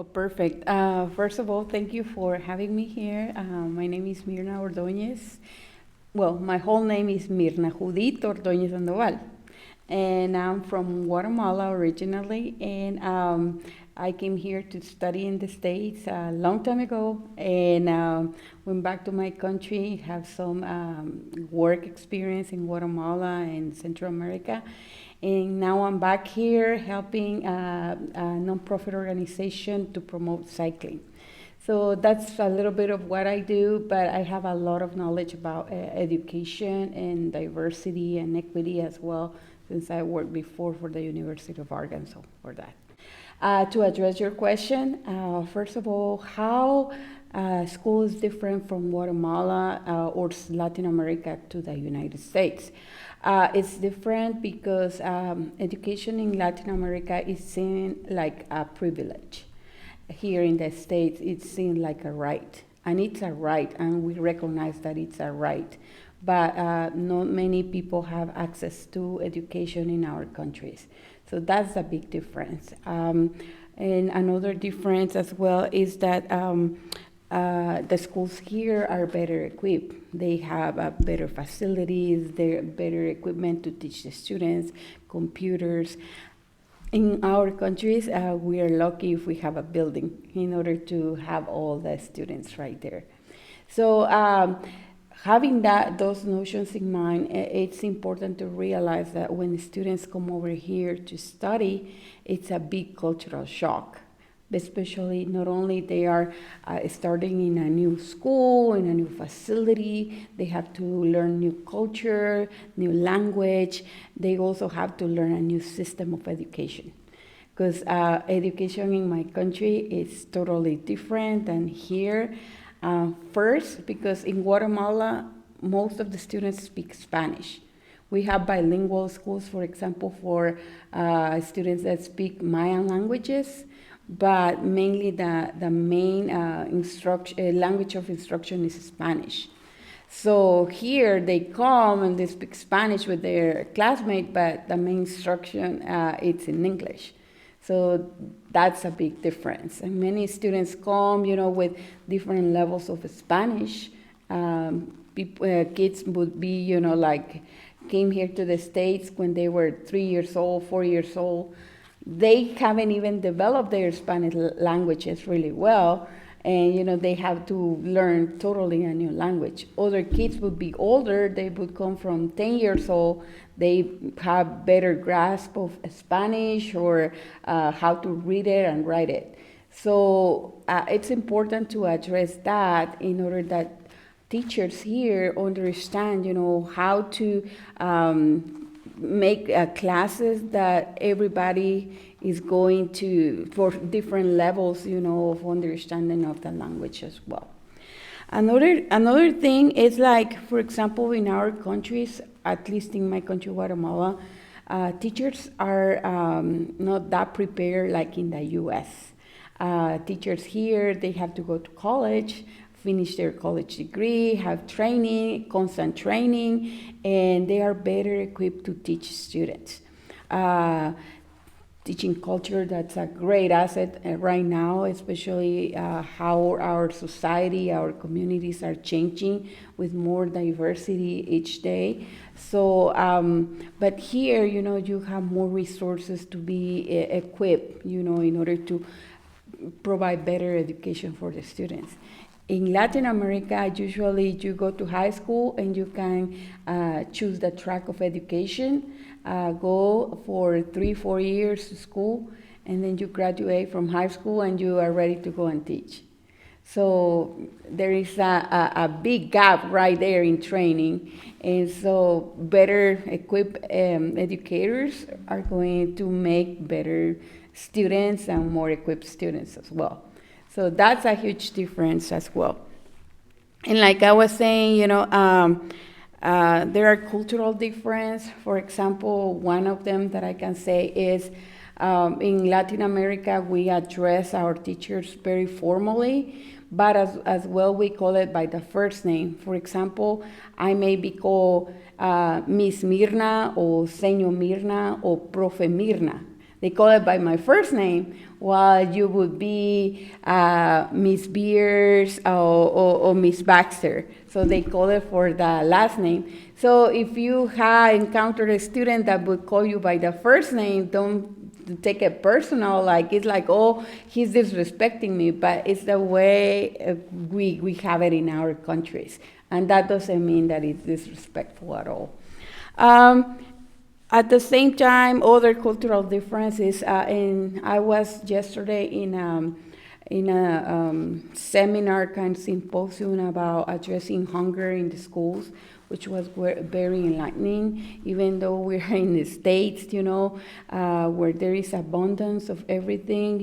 Oh, perfect. First of all, thank you for having me here. My name is Mirna Ordóñez. Well, my whole name is Mirna Judith Ordóñez Sandoval, and I'm from Guatemala originally, and I came here to study in the States a long time ago, and went back to my country, have some work experience in Guatemala and Central America, and now I'm back here helping a nonprofit organization to promote cycling. So that's a little bit of what I do, but I have a lot of knowledge about education and diversity and equity as well, since I worked before for the University of Arkansas for that. To address your question, first of all, how school is different from Guatemala or Latin America to the United States. It's different because education in Latin America is seen like a privilege. Here in the States, it's seen like a right, and it's a right, and we recognize that it's a right. But not many people have access to education in our countries. So that's a big difference. And another difference as well is that the schools here are better equipped. They have better facilities, they're better equipment to teach the students, computers. In our countries, we are lucky if we have a building in order to have all the students right there. So having those notions in mind, it's important to realize that when students come over here to study, it's a big cultural shock. Especially, not only they are starting in a new school, in a new facility, they have to learn new culture, new language. They also have to learn a new system of education. Because education in my country is totally different than here. First, because in Guatemala, most of the students speak Spanish. We have bilingual schools, for example, for students that speak Mayan languages, but mainly the main language of instruction is Spanish. So here they come and they speak Spanish with their classmate, but the main instruction it's in English. So that's a big difference. And many students come, with different levels of Spanish. Kids would be, like came here to the States when they were 3 years old, 4 years old. They haven't even developed their Spanish languages really well, and they have to learn totally a new language. Other kids would be older, they would come from 10 years old, they have better grasp of Spanish or how to read it and write it. So it's important to address that in order that teachers here understand, how to make classes that everybody is going to, for different levels, of understanding of the language as well. Another thing is like, for example, in our countries, at least in my country, Guatemala, teachers are not that prepared like in the U.S. Teachers here, they have to go to college, finish their college degree, have training, constant training, and they are better equipped to teach students. Teaching culture, that's a great asset right now, especially how our society, our communities are changing with more diversity each day. So, but here, you have more resources to be equipped, in order to provide better education for the students. In Latin America, usually you go to high school and you can choose the track of education, go for 3-4 years to school, and then you graduate from high school and you are ready to go and teach. So there is a big gap right there in training, and so better equipped educators are going to make better students and more equipped students as well. So that's a huge difference as well. And like I was saying, there are cultural difference. For example, one of them that I can say is in Latin America, we address our teachers very formally, but as well we call it by the first name. For example, I may be called Miss Mirna or Señor Mirna or Profe Mirna. They call it by my first name, while you would be Miss Beers or Miss Baxter. So they call it for the last name. So if you have encountered a student that would call you by the first name, don't take it personal, like it's like, oh, he's disrespecting me, but it's the way we have it in our countries, and that doesn't mean that it's disrespectful at all. At the same time, other cultural differences, and I was yesterday in a seminar kind of symposium about addressing hunger in the schools, which was very enlightening, even though we're in the States, where there is abundance of everything,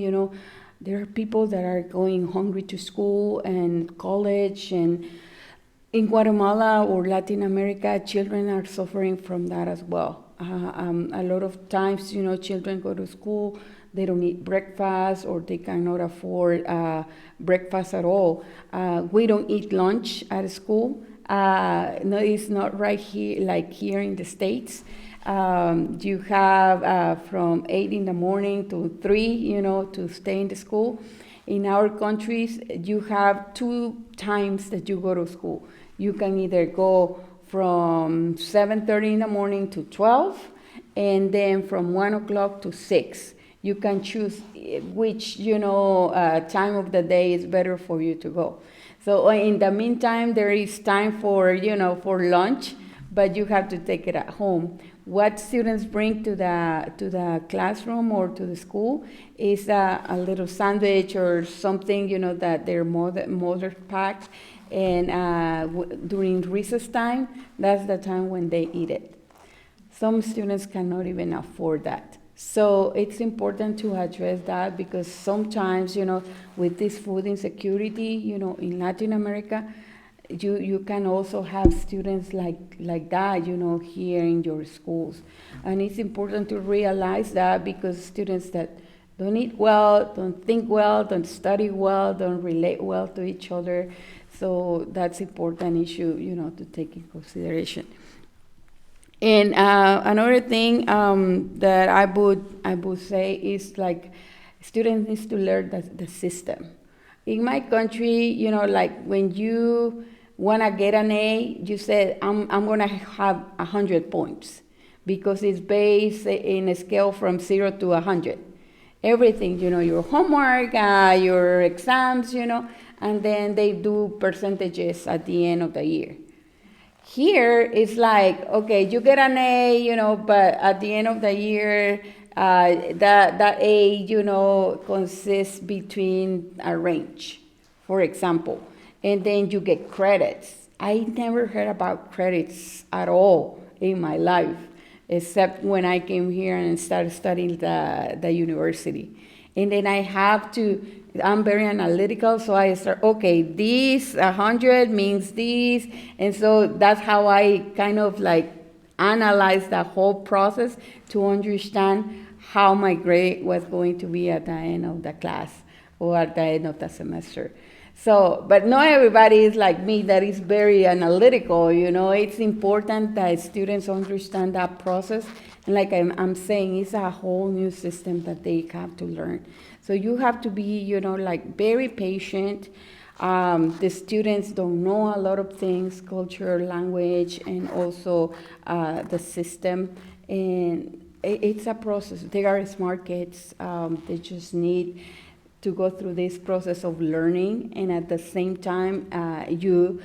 there are people that are going hungry to school and college, and in Guatemala or Latin America, children are suffering from that as well. A lot of times, children go to school, they don't eat breakfast, or they cannot afford breakfast at all. We don't eat lunch at school. No, it's not right here, like here in the States. You have from 8 in the morning to 3, to stay in the school. In our countries, you have 2 times that you go to school. You can either go from 7:30 in the morning to 12, and then from 1 o'clock to 6. You can choose which, time of the day is better for you to go. So in the meantime, there is time for lunch, but you have to take it at home. What students bring to the classroom or to the school is a little sandwich or something, that their mother packs. And during recess time, that's the time when they eat it. Some students cannot even afford that. So it's important to address that, because sometimes, with this food insecurity, in Latin America, you can also have students like that, here in your schools. And it's important to realize that, because students that don't eat well, don't think well, don't study well, don't relate well to each other. So that's important issue, to take in consideration. And another thing that I would say is, like, students need to learn the system. In my country, like when you want to get an A, you said, I'm going to have 100 points, because it's based in a scale from 0 to 100. Everything, your homework, your exams, and then they do percentages at the end of the year. Here, it's like, okay, you get an A, but at the end of the year, that A, consists between a range, for example, and then you get credits. I never heard about credits at all in my life, except when I came here and started studying the university. And then I'm very analytical, so I start, okay, this 100 means this, and so that's how I kind of like analyze the whole process to understand how my grade was going to be at the end of the class or at the end of the semester. So, but not everybody is like me, that is very analytical, It's important that students understand that process. And like I'm saying, it's a whole new system that they have to learn. So you have to be, like very patient. The students don't know a lot of things, culture, language, and also the system. And it's a process. They are smart kids. They just need to go through this process of learning, and at the same time, you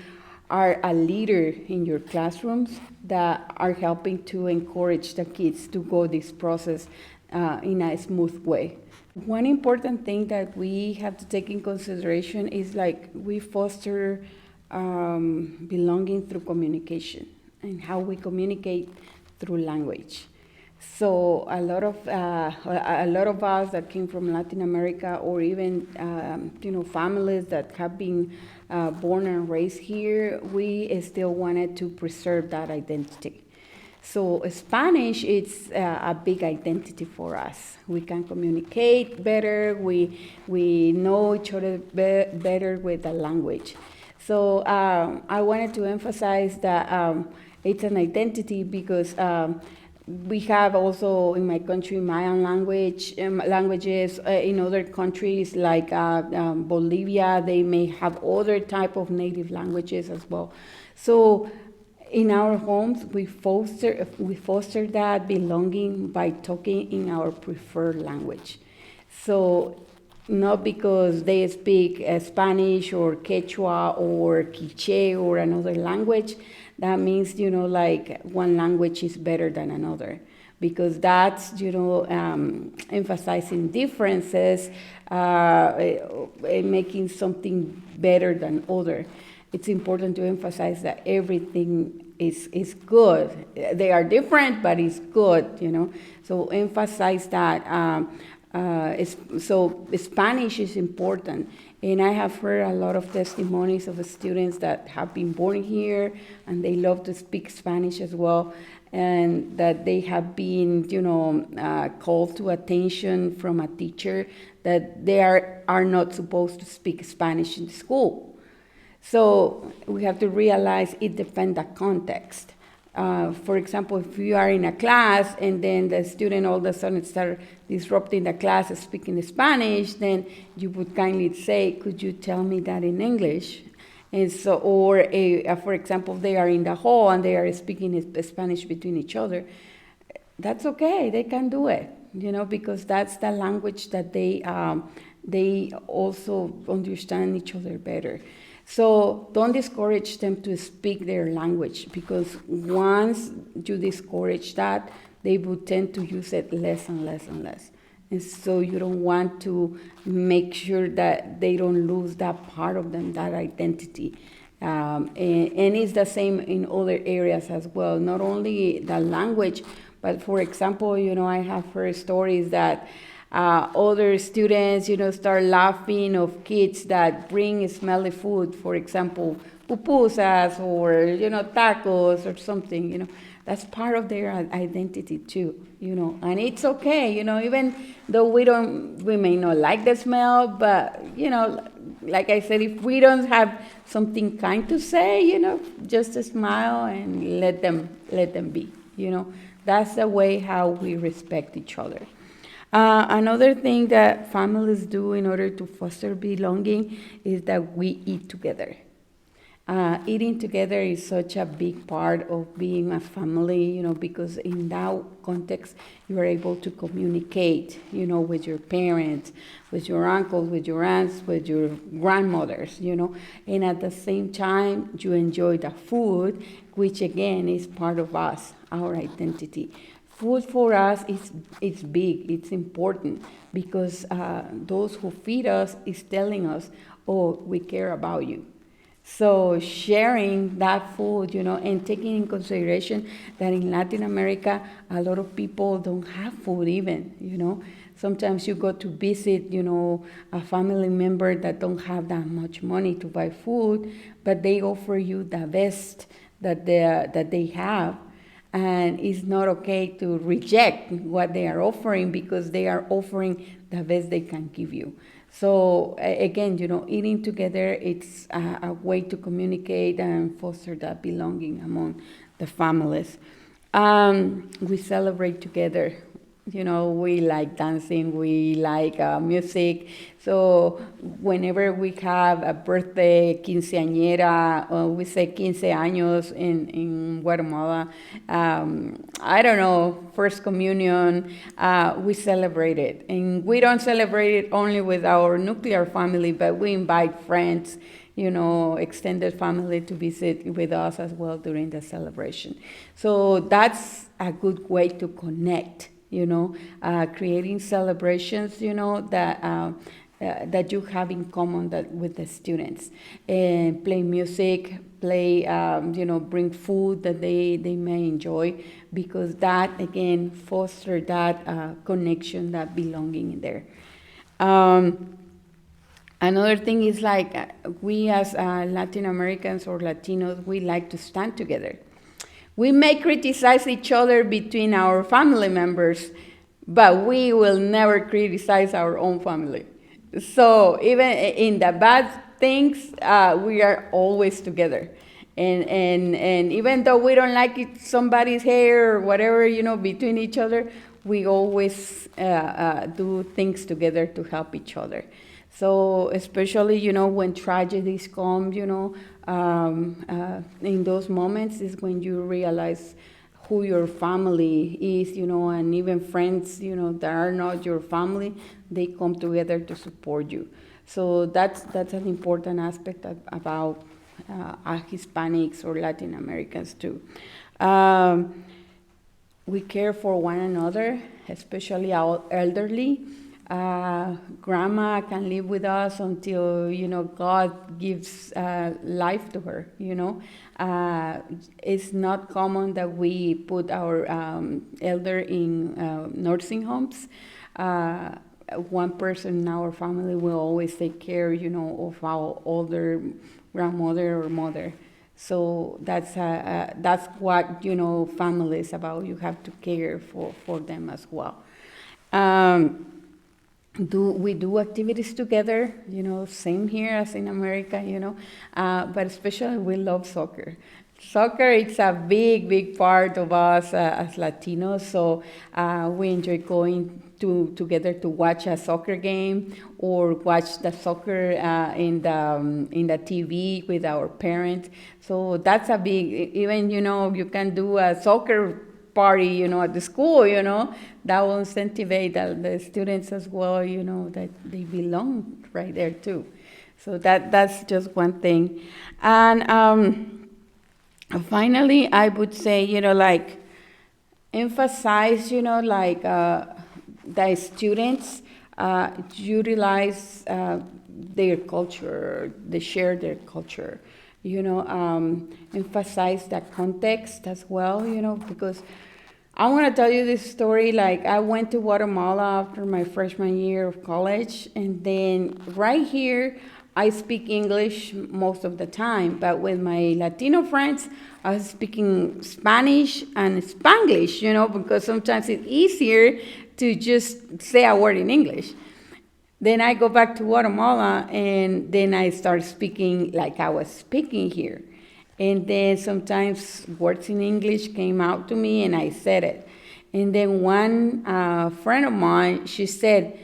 are a leader in your classrooms that are helping to encourage the kids to go this process in a smooth way. One important thing that we have to take in consideration is, like, we foster belonging through communication and how we communicate through language. So a lot of us that came from Latin America, or even families that have been born and raised here, we still wanted to preserve that identity. So Spanish is a big identity for us. We can communicate better. We know each other better with the language. So I wanted to emphasize that it's an identity, because We have also in my country Mayan languages. In other countries like Bolivia, they may have other type of native languages as well. So in our homes, we foster that belonging by talking in our preferred language. So not because they speak Spanish or Quechua or Quiche or another language, that means, like one language is better than another. Because that's, emphasizing differences, making something better than other. It's important to emphasize that everything is good. They are different, but it's good. So emphasize that. So Spanish is important. And I have heard a lot of testimonies of students that have been born here and they love to speak Spanish as well. And that they have been, called to attention from a teacher that they are not supposed to speak Spanish in school. So we have to realize it depends on context. For example, if you are in a class and then the student all of a sudden start disrupting the class speaking Spanish, then you would kindly say, could you tell me that in English? And so, or for example, they are in the hall and they are speaking Spanish between each other. That's okay, they can do it, because that's the language that they also understand each other better. So don't discourage them to speak their language, because once you discourage that, they will tend to use it less and less and less. And so you don't want to make sure that they don't lose that part of them, that identity. And it's the same in other areas as well, not only the language, but for example, I have heard stories that other students, start laughing of kids that bring smelly food, for example, pupusas or, tacos or something, That's part of their identity too, and it's okay, even though we may not like the smell, but, like I said, if we don't have something kind to say, just smile and let them be, That's the way how we respect each other. Another thing that families do in order to foster belonging is that we eat together. Eating together is such a big part of being a family, because in that context, you are able to communicate, with your parents, with your uncles, with your aunts, with your grandmothers, and at the same time, you enjoy the food, which again is part of us, our identity. Food for us it's big, it's important, because those who feed us is telling us, oh, we care about you. So sharing that food, and taking in consideration that in Latin America, a lot of people don't have food even, Sometimes you go to visit, a family member that don't have that much money to buy food, but they offer you the best that they have. And it's not okay to reject what they are offering, because they are offering the best they can give you. So again, eating together, it's a way to communicate and foster that belonging among the families. We celebrate together. We like dancing, we like music. So whenever we have a birthday, quinceañera, we say 15 años in Guatemala, I don't know, first communion, we celebrate it. And we don't celebrate it only with our nuclear family, but we invite friends, extended family to visit with us as well during the celebration. So that's a good way to connect. Creating celebrations, that you have in common with the students, and play music, bring food that they may enjoy, because that again foster that connection, that belonging in there. Another thing is like we as Latin Americans or Latinos, we like to stand together. We may criticize each other between our family members, but we will never criticize our own family. So even in the bad things, we are always together. And even though we don't like somebody's hair or whatever, between each other, we always do things together to help each other. So especially, when tragedies come, in those moments is when you realize who your family is, and even friends, that are not your family, they come together to support you. So that's an important aspect about Hispanics or Latin Americans too. We care for one another, especially our elderly. Grandma can live with us until God gives life to her. It's not common that we put our elder in nursing homes. One person in our family will always take care, of our older grandmother or mother. So that's what family is about. You have to care for them as well. We do activities together, same here as in America, but especially we love soccer. Soccer, it's a big part of us as Latinos, so we enjoy going together to watch a soccer game or watch the soccer in the TV with our parents. So that's a big, even, you can do a soccer party, at the school, that will incentivize the students as well, that they belong right there too. So that's just one thing. And finally, I would say, emphasize, the students utilize their culture, they share their culture, emphasize that context as well, because I want to tell you this story. I went to Guatemala after my freshman year of college, and then right here, I speak English most of the time, but with my Latino friends, I was speaking Spanish and Spanglish, because sometimes it's easier to just say a word in English. Then I go back to Guatemala, and then I start speaking like I was speaking here. And then sometimes words in English came out to me, and I said it. And then one friend of mine, she said,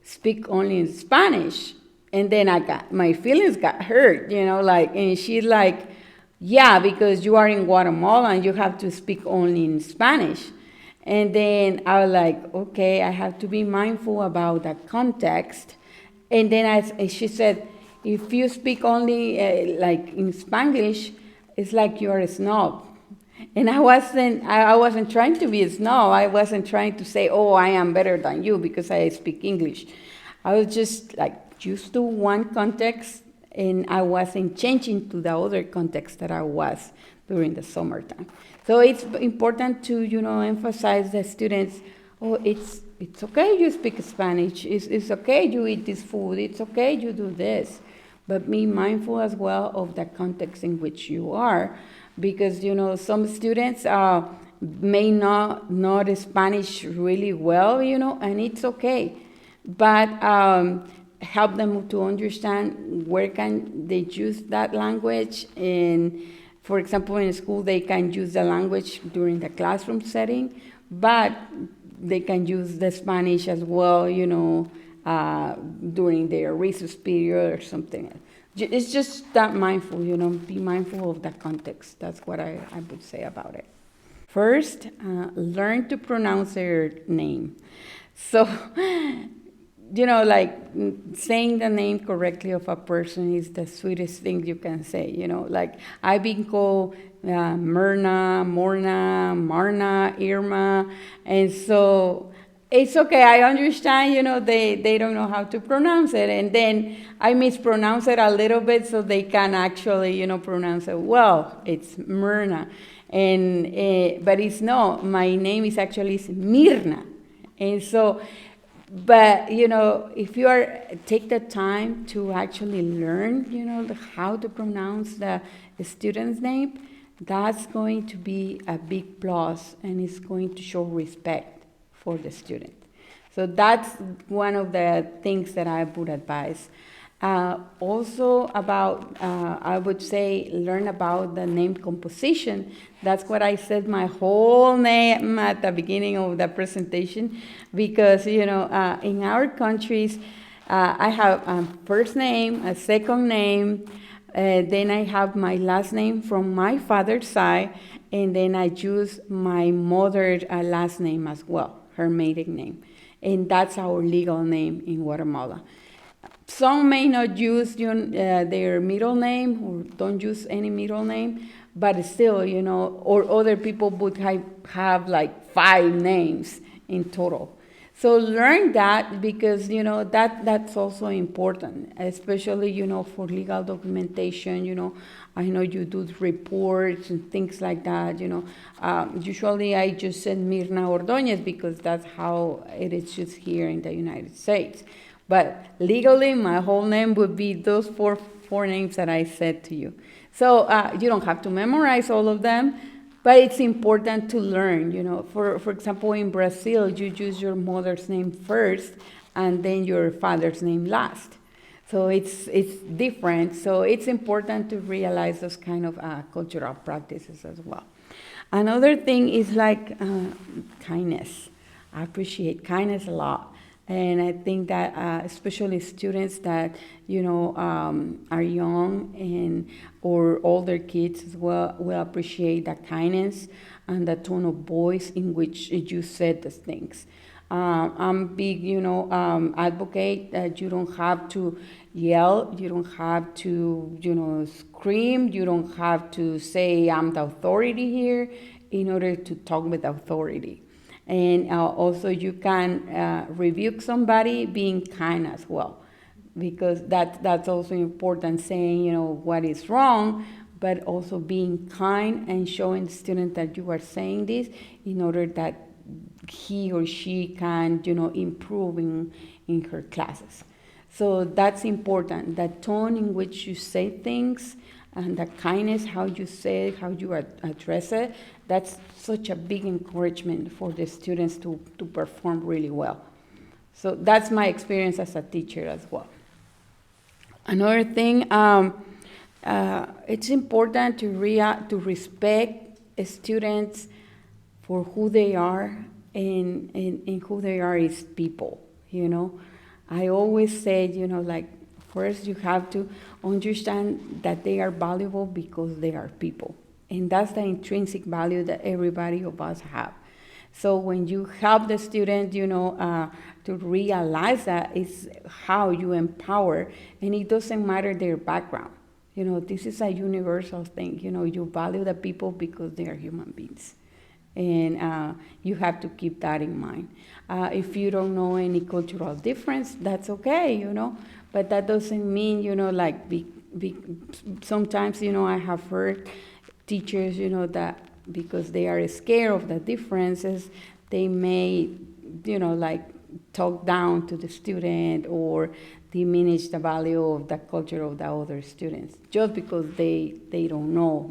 speak only in Spanish. And then my feelings got hurt, and she's like, yeah, because you are in Guatemala and you have to speak only in Spanish. And then I was like, okay, I have to be mindful about the context. And then she said, if you speak only like in Spanglish, it's like you're a snob. And I wasn't trying to be a snob. I wasn't trying to say, oh, I am better than you because I speak English. I was just used to one context, and I wasn't changing to the other context that I was during the summertime. So it's important to, emphasize the students, oh, it's okay you speak Spanish. It's okay you eat this food. It's okay you do this. But be mindful as well of the context in which you are, because, some students may not know Spanish really well, and it's okay. But help them to understand where can they use that language. And for example, in school, they can use the language during the classroom setting, but they can use the Spanish as well, during their recess period or something. It's just that mindful, be mindful of the context. That's what I would say about it. First, learn to pronounce their name. So, saying the name correctly of a person is the sweetest thing you can say, I've been called Mirna, Morna, Marna, Irma, and so it's okay. I understand, they don't know how to pronounce it, and then I mispronounce it a little bit so they can actually, pronounce it well. It's Mirna, and but it's no. My name is actually Mirna, and so. But, if you take the time to actually learn, how to pronounce the student's name, that's going to be a big plus, and it's going to show respect for the student. So that's one of the things that I would advise. Also about, I would say, learn about the name composition. That's what I said my whole name at the beginning of the presentation, because, in our countries, I have a first name, a second name, then I have my last name from my father's side, and then I use my mother's last name as well, her maiden name. And that's our legal name in Guatemala. Some may not use their middle name or don't use any middle name, but still, or other people would have like 5 names in total. So learn that, because, that's also important, especially, for legal documentation. I know you do reports and things like that. Usually I just said Mirna Ordonez because that's how it is just here in the United States. But legally, my whole name would be those four names that I said to you. So you don't have to memorize all of them, but it's important to learn. For example, in Brazil, you use your mother's name first and then your father's name last. So it's different. So it's important to realize those kind of cultural practices as well. Another thing is like kindness. I appreciate kindness a lot. And I think that especially students that, are young or older kids as well will appreciate that kindness and the tone of voice in which you said the things. I'm big, advocate that you don't have to yell, you don't have to, scream, you don't have to say I'm the authority here in order to talk with authority. And also you can rebuke somebody being kind as well, because that's also important, saying, what is wrong, but also being kind and showing the student that you are saying this in order that he or she can, improve in her classes. So that's important, that tone in which you say things and the kindness, how you say it, how you address it. That's such a big encouragement for the students to perform really well. So that's my experience as a teacher as well. Another thing, it's important to respect students for who they are and who they are as people, I always say, first you have to understand that they are valuable because they are people. And that's the intrinsic value that everybody of us have. So when you help the student, to realize that, is how you empower, and it doesn't matter their background. This is a universal thing. You value the people because they are human beings. And you have to keep that in mind. If you don't know any cultural difference, that's okay, But that doesn't mean, sometimes, I have heard teachers, that because they are scared of the differences, they may, talk down to the student or diminish the value of the culture of the other students just because they don't know,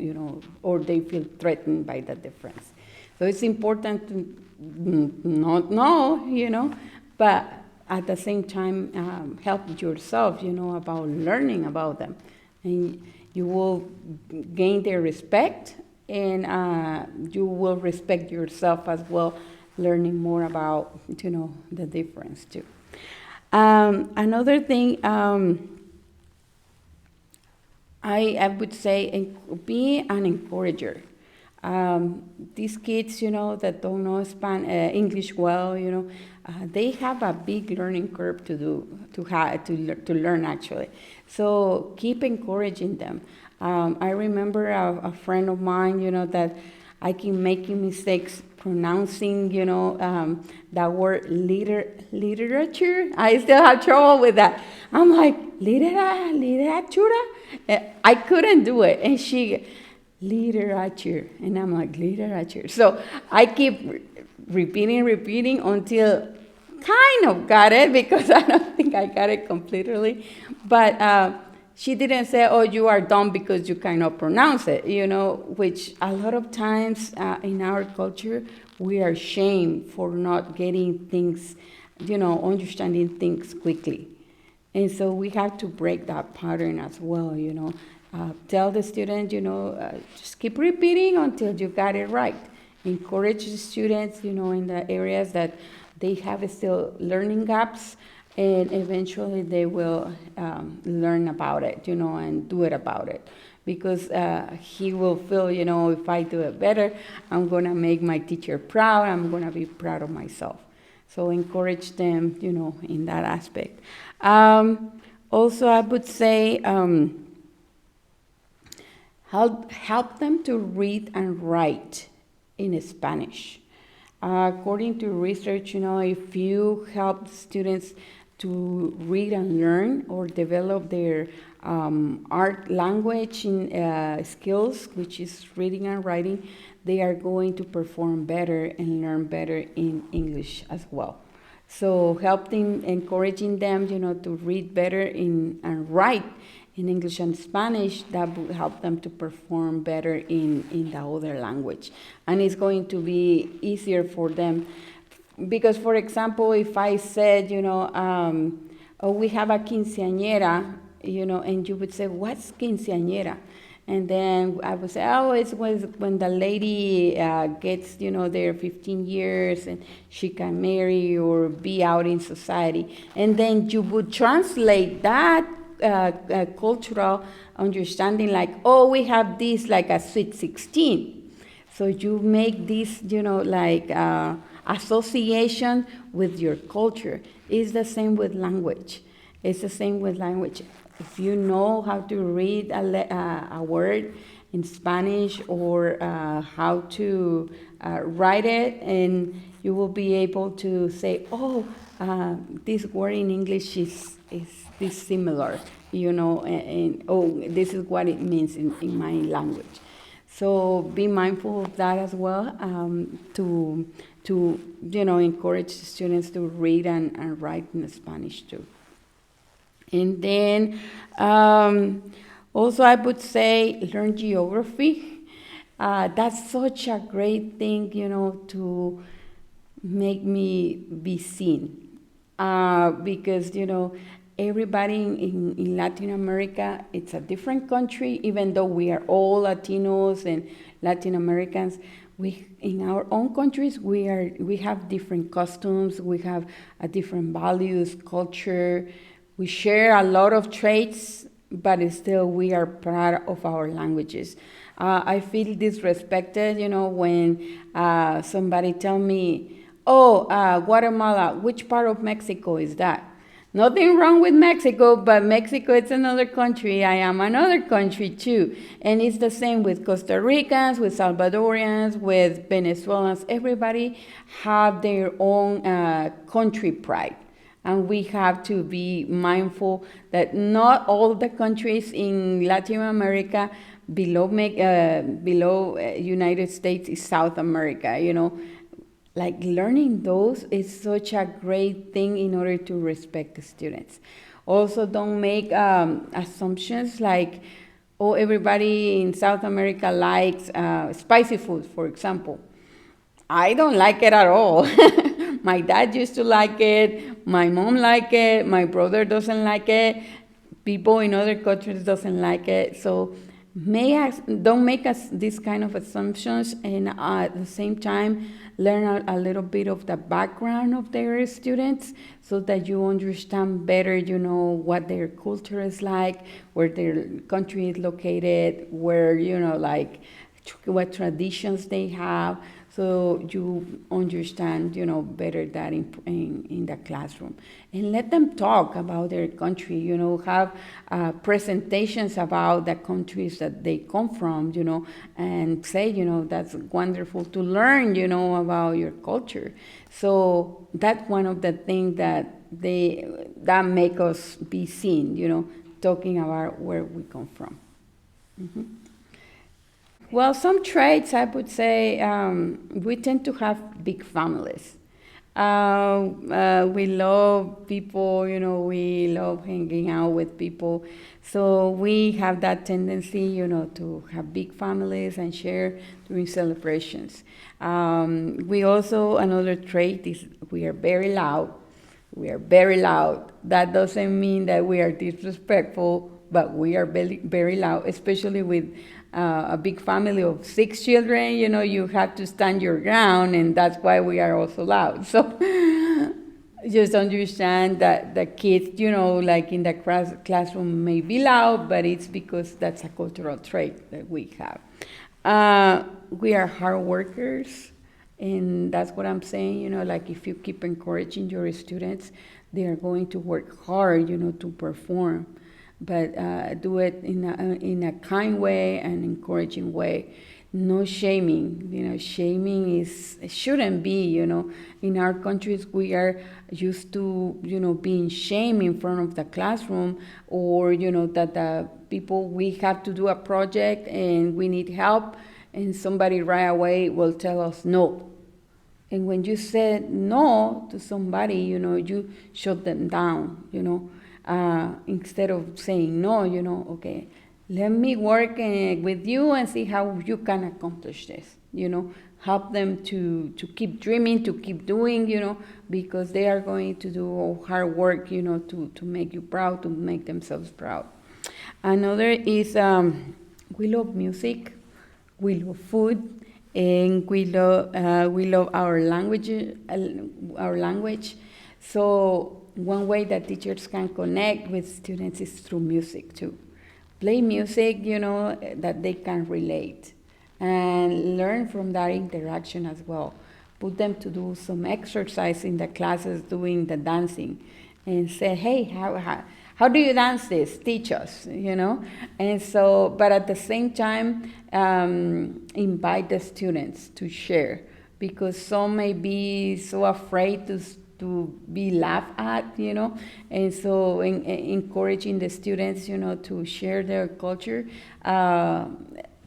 or they feel threatened by the difference. So it's important to not know, but at the same time help yourself, about learning about them. And you will gain their respect, and you will respect yourself as well, learning more about, the difference too. Another thing, I would say, be an encourager. These kids, that don't know English well, they have a big learning curve to learn actually. So keep encouraging them. I remember a friend of mine, that I keep making mistakes pronouncing, that word literature. I still have trouble with that. I'm like, literatura? I couldn't do it. And she, literature. And I'm like, literature. So I keep repeating until kind of got it, because I don't think I got it completely. But she didn't say, oh, you are dumb because you cannot pronounce it, which a lot of times in our culture, we are shamed for not getting things, understanding things quickly. And so we have to break that pattern as well, Tell the student, just keep repeating until you got it right. Encourage the students, in the areas that they have still learning gaps, and eventually they will learn about it, and do it about it. Because he will feel, if I do it better, I'm going to make my teacher proud, I'm going to be proud of myself. So encourage them, in that aspect. Also, I would say help them to read and write in Spanish. According to research, if you help students to read and learn or develop their art language skills, which is reading and writing, they are going to perform better and learn better in English as well. So helping, encouraging them, to read better and write in English and Spanish, that will help them to perform better in the other language. And it's going to be easier for them. Because, for example, if I said, oh, we have a quinceañera, and you would say, what's quinceañera? And then I would say, oh, it's when the lady gets, their 15 years and she can marry or be out in society. And then you would translate that cultural understanding like, oh, we have this like a sweet 16. So you make this, association with your culture. It's the same with language. It's the same with language. If you know how to read a word in Spanish or how to write it, and you will be able to say, oh, this word in English is this similar, and oh, this is what it means in my language. So be mindful of that as well, to encourage students to read and write in Spanish too. And then also I would say learn geography. That's such a great thing, to make me be seen. Because, everybody in Latin America, it's a different country, even though we are all Latinos and Latin Americans. In our own countries, we have different customs, we have different values, culture. We share a lot of traits, but still we are proud of our languages. I feel disrespected, when somebody tell me, oh, Guatemala, which part of Mexico is that? Nothing wrong with Mexico, but Mexico is another country. I am another country too. And it's the same with Costa Ricans, with Salvadorians, with Venezuelans. Everybody have their own country pride. And we have to be mindful that not all the countries in Latin America below United States is South America, Like learning those is such a great thing in order to respect the students. Also, don't make assumptions like, oh, everybody in South America likes spicy food, for example. I don't like it at all. My dad used to like it. My mom liked it. My brother doesn't like it. People in other countries doesn't like it. So don't make us these kind of assumptions, and at the same time learn a little bit of the background of their students so that you understand better, what their culture is like, where their country is located, where, what traditions they have. So you understand, better that in the classroom. And let them talk about their country, have presentations about the countries that they come from, and say, that's wonderful to learn, about your culture. So that's one of the things that make us be seen, talking about where we come from. Mm-hmm. Well, some traits, I would say, we tend to have big families. We love people, we love hanging out with people. So we have that tendency, to have big families and share during celebrations. We also, another trait is we are very loud. We are very loud. That doesn't mean that we are disrespectful, but we are very, very loud, especially with a big family of 6 children. You know, you have to stand your ground, and that's why we are also loud. So just understand that the kids, you know, like in the classroom may be loud, but it's because that's a cultural trait that we have. We are hard workers, and that's what I'm saying, you know, like if you keep encouraging your students, they are going to work hard, you know, to perform, but do it in a kind way and encouraging way. No shaming, you know, shaming shouldn't be, you know. In our countries, we are used to, you know, being shamed in front of the classroom, or, you know, that the people, we have to do a project and we need help, and somebody right away will tell us no. And when you said no to somebody, you know, you shut them down, you know, instead of saying no, you know, okay, let me work with you and see how you can accomplish this, you know, help them to keep dreaming, to keep doing, you know, because they are going to do hard work, you know, to make you proud, to make themselves proud. Another is we love music, we love food, and we love our language, So one way that teachers can connect with students is through music too. Play music, you know, that they can relate, and learn from that interaction as well. Put them to do some exercise in the classes doing the dancing, and say, hey, how do you dance this? Teach us, you know. And so, but at the same time, invite the students to share, because some may be so afraid to be laughed at, you know, and so encouraging the students, you know, to share their culture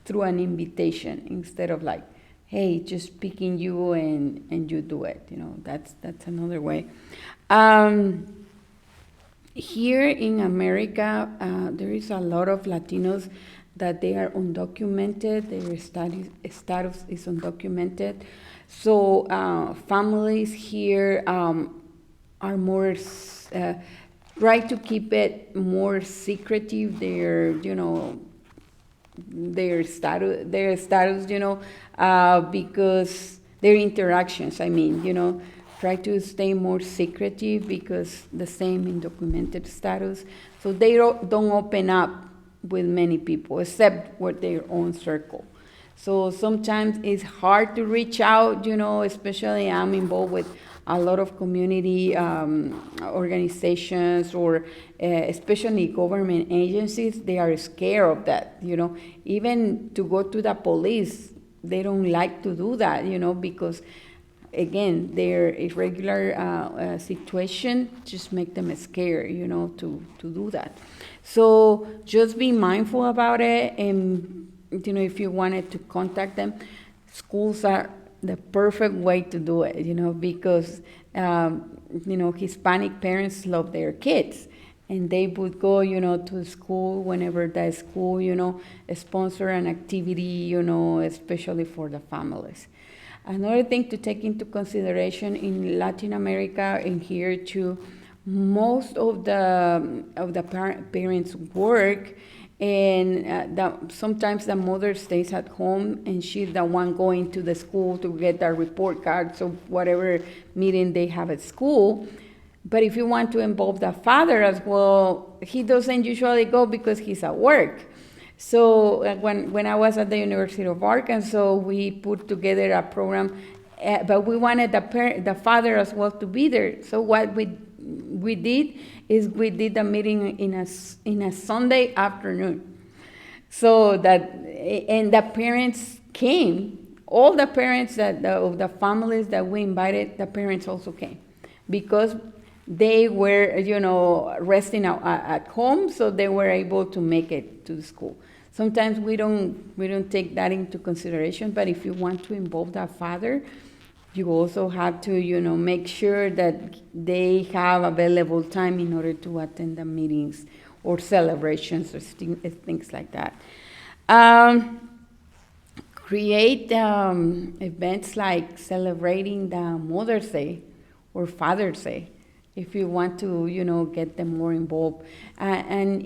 through an invitation, instead of like, hey, just picking you and you do it, you know. That's another way. Here in America, there is a lot of Latinos that they are undocumented. Their status is undocumented. So families here are more try to keep it more secretive. Their status, you know, because their interactions. I mean, you know, try to stay more secretive, because the same undocumented status. So they don't open up with many people except with their own circle. So sometimes it's hard to reach out, you know, especially I'm involved with a lot of community organizations, or especially government agencies. They are scared of that, you know. Even to go to the police, they don't like to do that, you know, because again, their irregular situation just make them scared, you know, to do that. So just be mindful about it, and you know, if you wanted to contact them, schools are the perfect way to do it, you know, because you know, Hispanic parents love their kids, and they would go, you know, to school whenever the school, you know, sponsor an activity, you know, especially for the families. Another thing to take into consideration in Latin America and here too, most of the parents work, and sometimes the mother stays at home, and she's the one going to the school to get the report cards of whatever meeting they have at school. But if you want to involve the father as well, he doesn't usually go because he's at work. So when I was at the University of Arkansas, we put together a program, but we wanted the father as well to be there. So what we did is we did the meeting in a Sunday afternoon. So that, and the parents came, all the parents of the families that we invited, the parents also came, because they were, you know, resting at home, so they were able to make it to the school. Sometimes we don't take that into consideration, but if you want to involve that father, you also have to, you know, make sure that they have available time in order to attend the meetings or celebrations or things like that. Create events like celebrating the Mother's Day or Father's Day. if you want to, get them more involved. And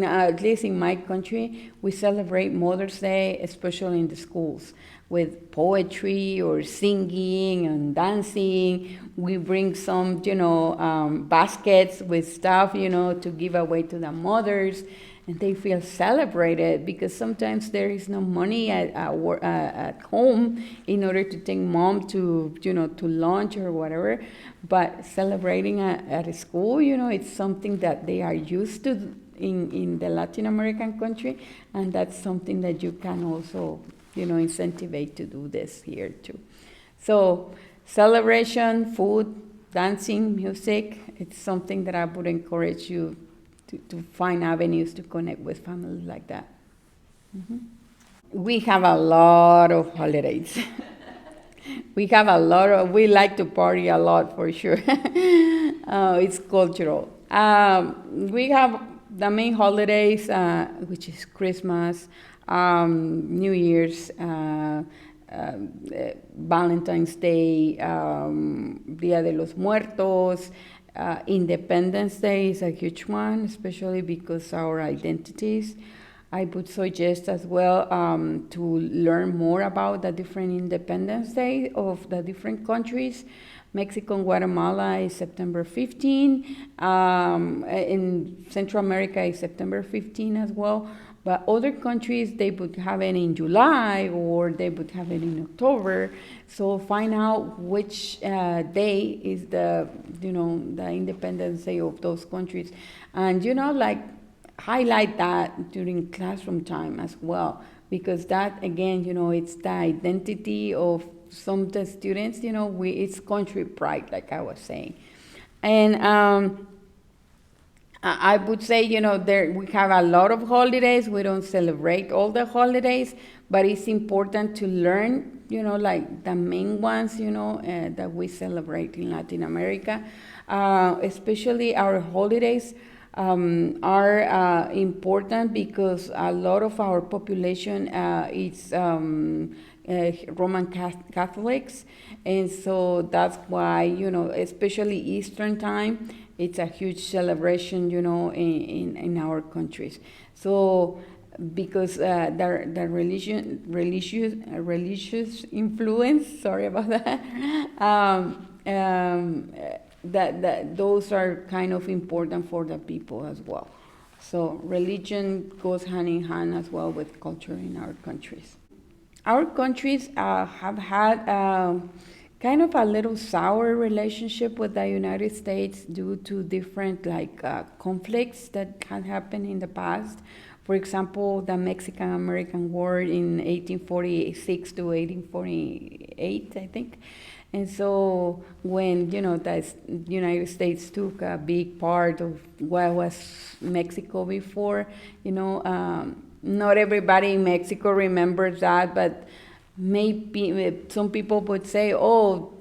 at least in my country, we celebrate Mother's Day, especially in the schools, with poetry or singing and dancing. We bring some, baskets with stuff, to give away to the mothers, and they feel celebrated because sometimes there is no money at home in order to take mom to, to lunch or whatever. But celebrating at a school, it's something that they are used to in the Latin American country, and that's something that you can also, incentivize to do this here too. So celebration, food, dancing, music, it's something that I would encourage you to find avenues to connect with families like that. Mm-hmm. We have a lot of holidays. We like to party a lot for sure. It's cultural. We have the main holidays, which is Christmas, New Year's, Valentine's Day, Dia de los Muertos. Independence Day is a huge one, especially because our identities. I would suggest as well to learn more about the different Independence Day of the different countries. Mexico and Guatemala is September 15. In Central America is September 15 as well. But other countries, they would have it in July or they would have it in October. So find out which day is the Independence Day of those countries. And, highlight that during classroom time as well. Because that, again, it's the identity of some of the students, it's country pride, like I was saying. And I would say, we have a lot of holidays. We don't celebrate all the holidays, but it's important to learn, like the main ones, that we celebrate in Latin America. Especially our holidays are important because a lot of our population is Roman Catholics, and so that's why, especially Eastern time, it's a huge celebration, in our countries. So because the religious influence, sorry about that those are kind of important for the people as well. So religion goes hand in hand as well with culture in our countries. Our countries have had kind of a little sour relationship with the United States due to different conflicts that had happened in the past. For example, the Mexican-American War in 1846 to 1848, I think. And so when, the United States took a big part of what was Mexico before, not everybody in Mexico remembers that, but maybe some people would say, oh,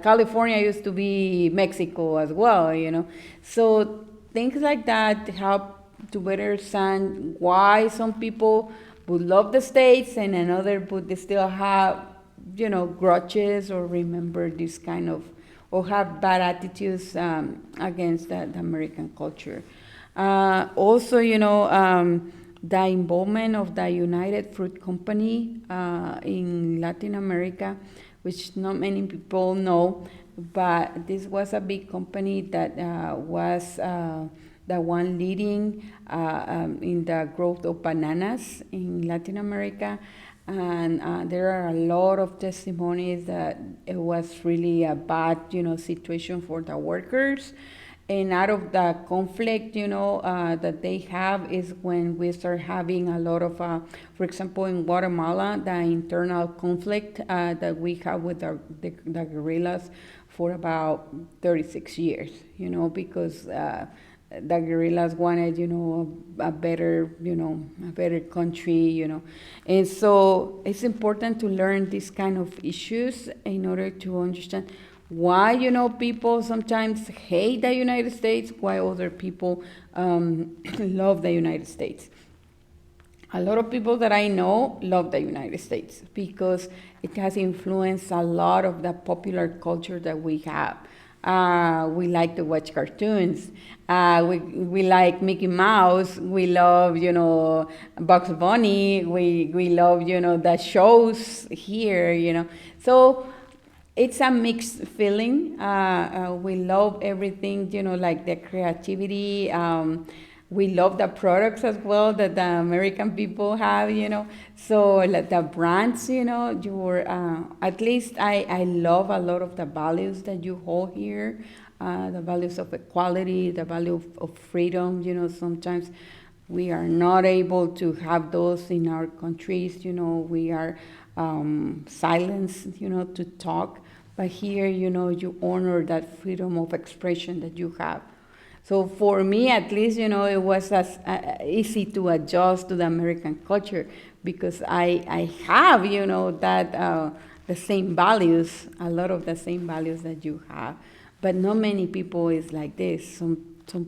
California used to be Mexico as well, So things like that help to better understand why some people would love the States and another would still have, grudges or remember this kind of, or have bad attitudes against the American culture. Also, the involvement of the United Fruit Company in Latin America, which not many people know, but this was a big company that was the one leading in the growth of bananas in Latin America. And there are a lot of testimonies that it was really a bad, situation for the workers. And out of the conflict, that they have is when we start having a lot of, for example, in Guatemala, the internal conflict that we have with the guerrillas for about 36 years, because the guerrillas wanted, a better country, And so it's important to learn these kind of issues in order to understand why, people sometimes hate the United States, why other people love the United States. A lot of people that I know love the United States because it has influenced a lot of the popular culture that we have. We like to watch cartoons. We like Mickey Mouse. We love, Bugs Bunny. We love, the shows here, So it's a mixed feeling. We love everything, like the creativity. We love the products as well that the American people have, So like the brands, at least I love a lot of the values that you hold here, the values of equality, the value of freedom. Sometimes we are not able to have those in our countries. We are silenced, to talk. But here, you honor that freedom of expression that you have. So for me, at least, it was as easy to adjust to the American culture because I have, that the same values, a lot of the same values that you have. But not many people is like this. Some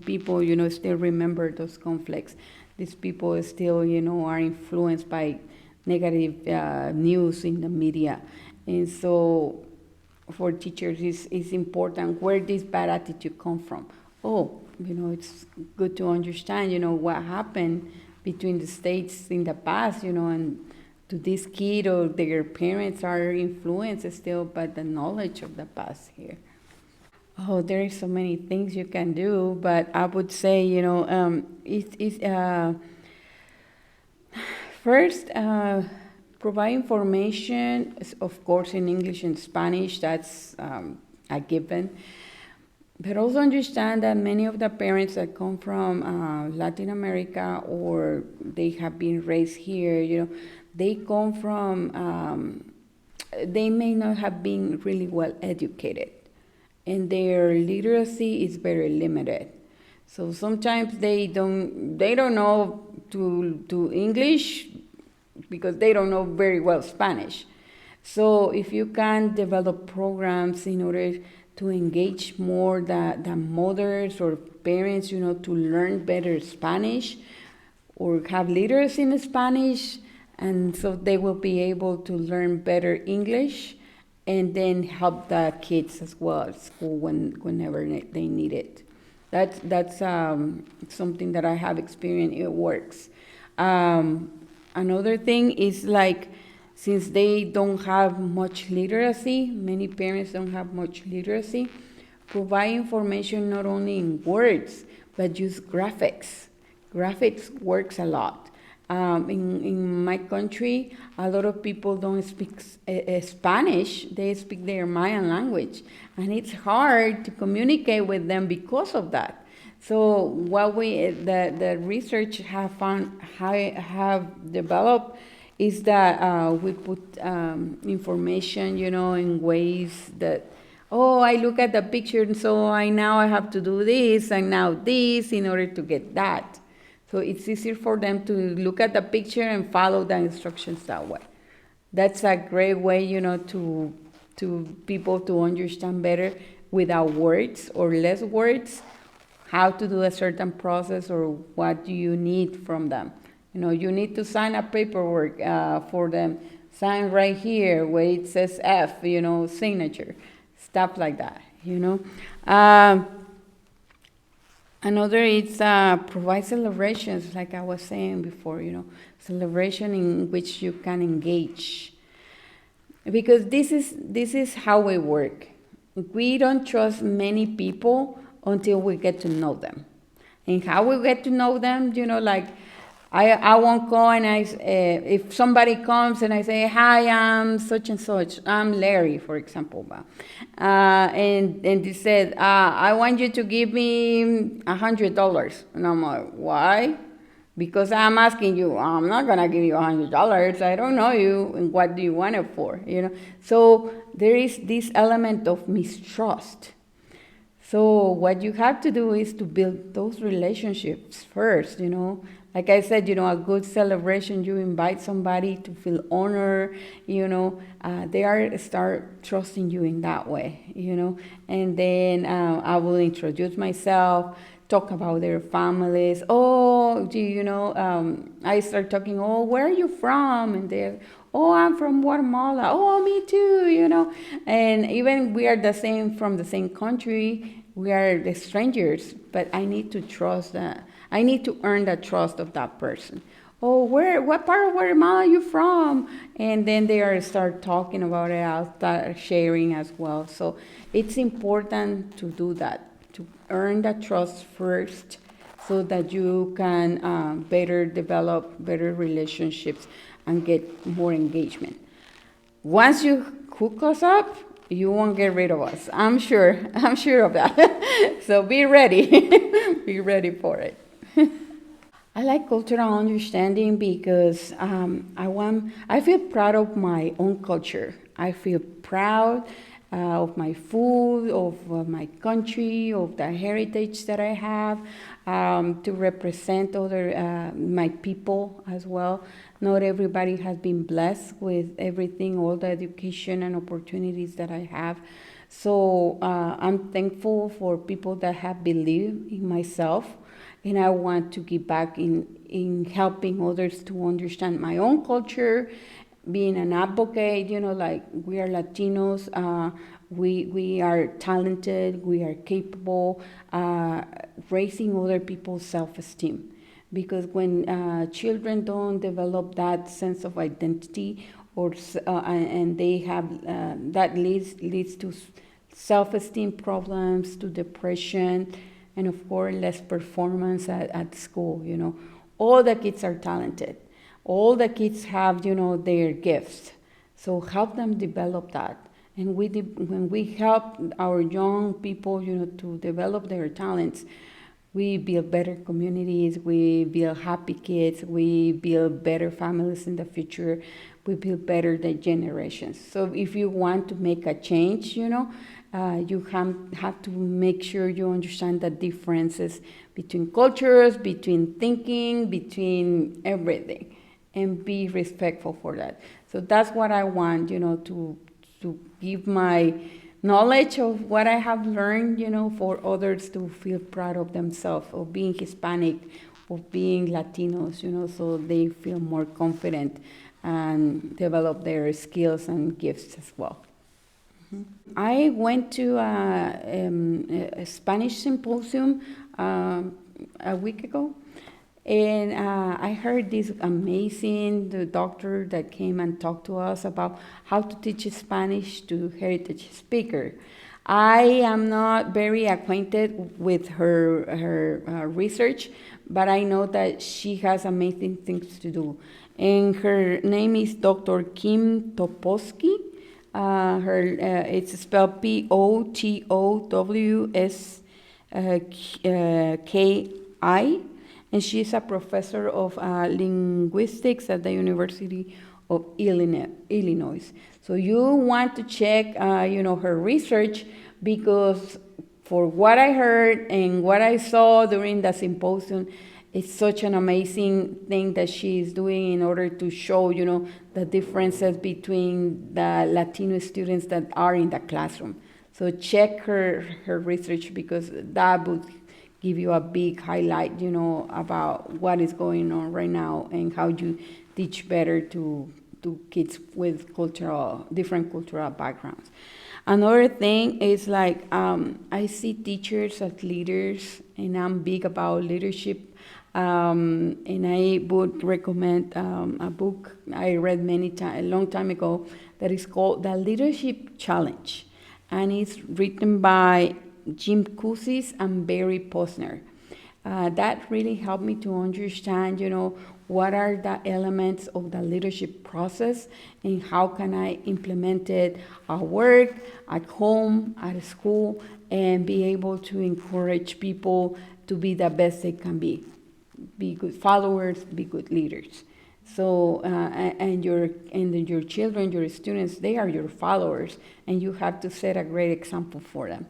people, still remember those conflicts. These people still, are influenced by negative news in the media. And so for teachers, it's important where this bad attitude come from. Oh, it's good to understand, what happened between the states in the past, and to this kid or their parents are influenced still by the knowledge of the past here. Oh, there is so many things you can do, but I would say, first, provide information, of course, in English and Spanish, that's a given. But also understand that many of the parents that come from Latin America or they have been raised here, they come from, they may not have been really well educated and their literacy is very limited. So sometimes they don't know to English because they don't know very well Spanish. So if you can develop programs in order to engage more the mothers or parents, to learn better Spanish or have literacy in Spanish, and so they will be able to learn better English and then help the kids as well at school whenever they need it. That's something that I have experienced. It works. Another thing is like, since they don't have much literacy, many parents don't have much literacy, provide information not only in words, but use graphics. Graphics works a lot. In my country, a lot of people don't speak Spanish, they speak their Mayan language, and it's hard to communicate with them because of that. So what the research have developed is that we put information, in ways that, I look at the picture, and so now I have to do this, and now this, in order to get that. So it's easier for them to look at the picture and follow the instructions that way. That's a great way, to people to understand better without words or less words, how to do a certain process or what do you need from them. You need to sign a paperwork for them. Sign right here where it says F, signature, stuff like that, Another is provide celebrations, like I was saying before, celebration in which you can engage. Because this is how we work. We don't trust many people until we get to know them. And how we get to know them, like I won't go and if somebody comes and I say, hi, I'm such and such, I'm Larry, for example. And they said, I want you to give me $100. And I'm like, why? Because I'm asking you, I'm not going to give you $100. I don't know you. And what do you want it for? So there is this element of mistrust. So what you have to do is to build those relationships first, Like I said, a good celebration, you invite somebody to feel honored, they start trusting you in that way, And then I will introduce myself, talk about their families. Oh, do you know? I start talking. Oh, where are you from? And they're, oh, I'm from Guatemala. Oh, me too. And even we are the same from the same country. We are the strangers, but I need to trust that. I need to earn the trust of that person. Oh, what part of Guatemala are you from? And then they are start talking about it. I'll start sharing as well. So it's important to do that, to earn the trust first, so that you can better develop better relationships and get more engagement. Once you hook us up, you won't get rid of us. I'm sure. I'm sure of that. So be ready. Be ready for it. I like cultural understanding because I feel proud of my own culture. I feel proud of my food, of my country, of the heritage that I have, to represent other my people as well. Not everybody has been blessed with everything, all the education and opportunities that I have. So I'm thankful for people that have believed in myself, and I want to give back in helping others to understand my own culture, being an advocate, like we are Latinos, we are talented, we are capable, raising other people's self-esteem. Because when children don't develop that sense of identity, and they have that leads to self-esteem problems, to depression, and of course less performance at school. All the kids are talented, all the kids have their gifts, so help them develop that. And when we help our young people to develop their talents, we build better communities, we build happy kids, we build better families in the future, we build better the generations. So if you want to make a change, you have to make sure you understand the differences between cultures, between thinking, between everything, and be respectful for that. So that's what I want, to give my knowledge of what I have learned, for others to feel proud of themselves, of being Hispanic, of being Latinos, so they feel more confident and develop their skills and gifts as well. I went to a Spanish symposium a week ago, and I heard this amazing doctor that came and talked to us about how to teach Spanish to heritage speaker. I am not very acquainted with her research, but I know that she has amazing things to do. And her name is Dr. Kim Toposky. It's spelled Potowski, and she's a professor of linguistics at the University of Illinois. So you want to check, her research, because for what I heard and what I saw during the symposium, it's such an amazing thing that she is doing in order to show, the differences between the Latino students that are in the classroom. So check her research, because that would give you a big highlight, about what is going on right now and how you teach better to kids with different cultural backgrounds. Another thing is like, I see teachers as leaders, and I'm big about leadership. And I would recommend a book I read a long time ago, that is called The Leadership Challenge. And it's written by Jim Kusis and Barry Posner. That really helped me to understand, what are the elements of the leadership process and how can I implement it at work, at home, at school, and be able to encourage people to be the best they can be. Be good followers, be good leaders. So, and your children, your students, they are your followers, and you have to set a great example for them.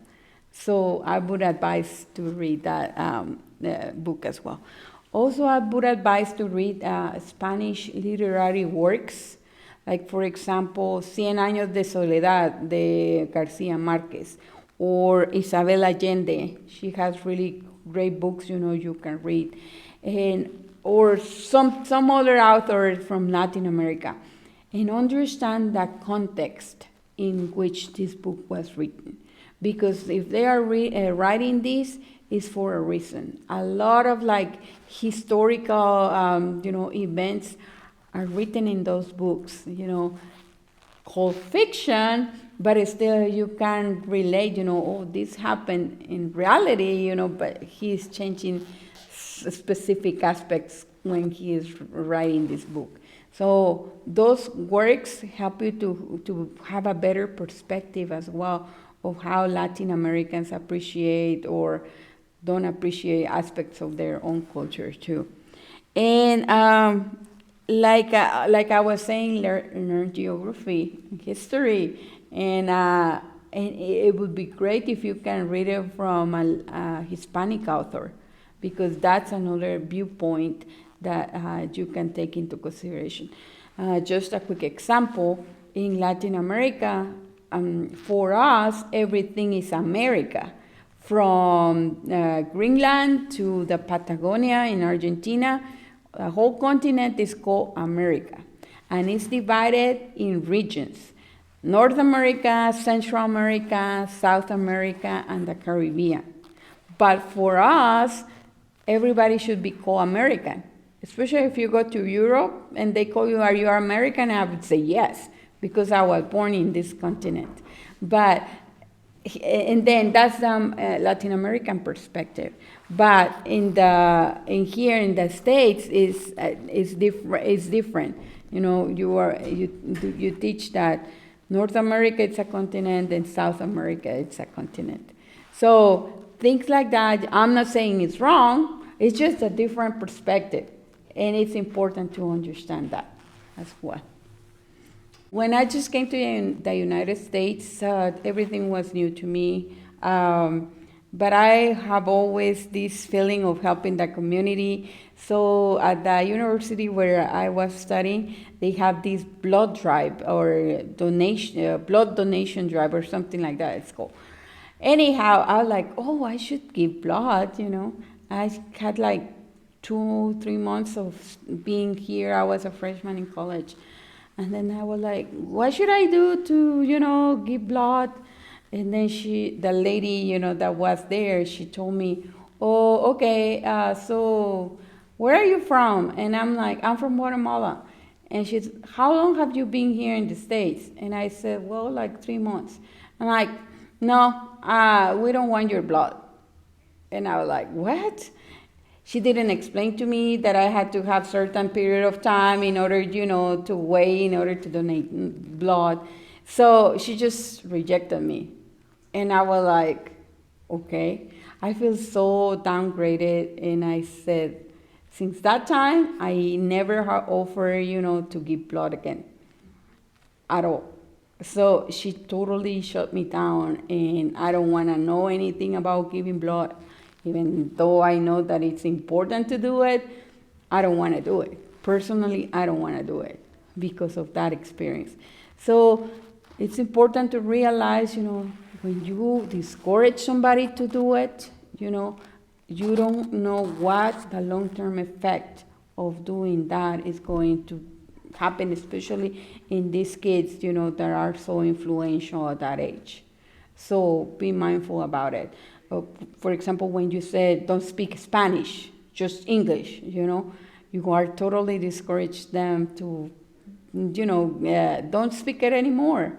So I would advise to read that book as well. Also, I would advise to read Spanish literary works, like, for example, Cien Años de Soledad de García Márquez, or Isabel Allende. She has really great books, you can read, or some other authors from Latin America, and understand the context in which this book was written. Because if they are writing this, it's for a reason. A lot of historical, events are written in those books, called fiction, but still you can relate, this happened in reality, but he's changing specific aspects when he is writing this book. So those works help you to have a better perspective as well of how Latin Americans appreciate or don't appreciate aspects of their own culture too. And like I was saying, learn geography, history, and it would be great if you can read it from a Hispanic author, because that's another viewpoint that you can take into consideration. Just a quick example, in Latin America, for us, everything is America. From Greenland to the Patagonia in Argentina, the whole continent is called America. And it's divided in regions: North America, Central America, South America, and the Caribbean. But for us, everybody should be called American. Especially if you go to Europe and they call you, are you American? I would say yes, because I was born in this continent. And then that's the Latin American perspective. But here in the States is different. You teach that North America it's a continent and South America it's a continent. So things like that. I'm not saying it's wrong. It's just a different perspective, and it's important to understand that as well. When I just came to the United States, everything was new to me. But I have always this feeling of helping the community. So at the university where I was studying, they have this blood drive or blood donation drive or something like that it's called. Anyhow, I was like, oh, I should give blood, I had 2-3 months of being here. I was a freshman in college. And then I was like, what should I do to, give blood? And then the lady, that was there, she told me, oh, okay, so where are you from? And I'm like, I'm from Guatemala. And she said, how long have you been here in the States? And I said, well, 3 months. I'm like, no, we don't want your blood. And I was like, what? She didn't explain to me that I had to have certain period of time in order, to wait in order to donate blood. So she just rejected me. And I was like, okay. I feel so downgraded. And I said, since that time, I never offered, to give blood again at all. So she totally shut me down, and I don't want to know anything about giving blood. Even though I know that it's important to do it, I don't want to do it. Personally, I don't want to do it because of that experience. So it's important to realize, when you discourage somebody to do it, you don't know what the long-term effect of doing that is going to happen, especially in these kids, that are so influential at that age. So be mindful about it. For example, when you said don't speak Spanish, just English, you are totally discouraged them to, don't speak it anymore.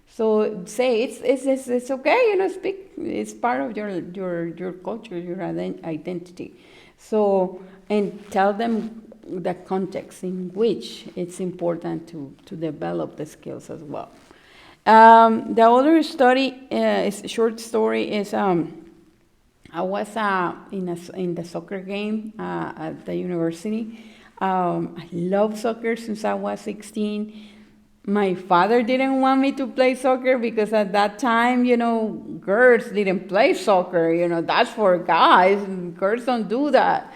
So say it's okay, speak. It's part of your culture, your identity. So, and tell them the context in which it's important to develop the skills as well. The other short story is I was in the soccer game at the university. I love soccer since I was 16. My father didn't want me to play soccer because at that time, girls didn't play soccer. That's for guys. Girls don't do that.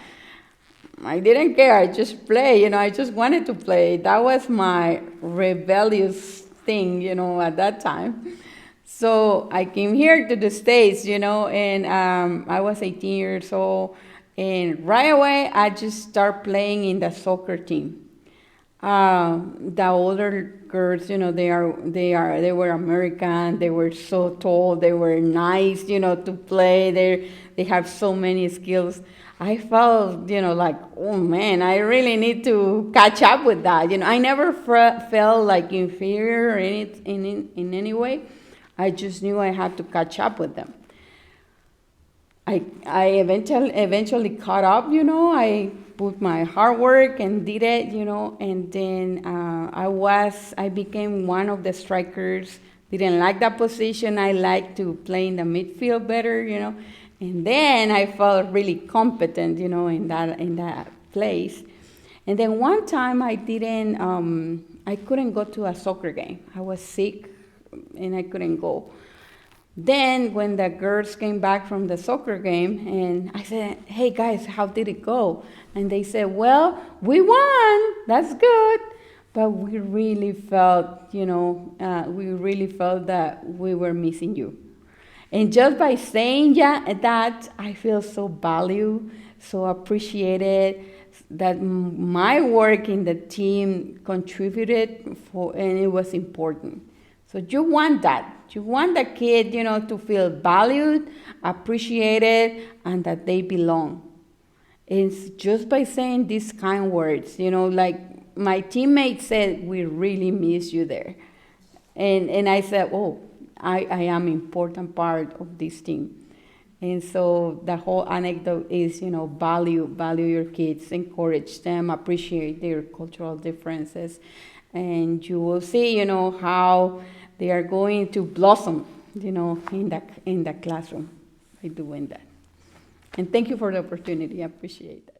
I didn't care. I just play. I just wanted to play. That was my rebellious thing, at that time. So I came here to the States, and I was 18 years old. And right away, I just start playing in the soccer team. The older girls, they were American. They were so tall. They were nice, to play. They have so many skills. I felt, like, oh man, I really need to catch up with that. I never felt like inferior or in any way. I just knew I had to catch up with them. I eventually caught up, I put my hard work and did it, and then I became one of the strikers. Didn't like that position. I like to play in the midfield better, and then I felt really competent, in that place. And then one time I couldn't go to a soccer game. I was sick and I couldn't go. Then when the girls came back from the soccer game, and I said, hey guys, how did it go? And they said, well, we won, that's good. But we really felt, that we were missing you. And just by saying that, I feel so valued, so appreciated, that my work in the team contributed and it was important. So you want that. You want the kid, to feel valued, appreciated, and that they belong. It's just by saying these kind words, like my teammate said, we really miss you there. And I said, oh, I am an important part of this team. And so the whole anecdote is, value your kids, encourage them, appreciate their cultural differences. And you will see, how they are going to blossom, in the classroom by doing that. And thank you for the opportunity. I appreciate that.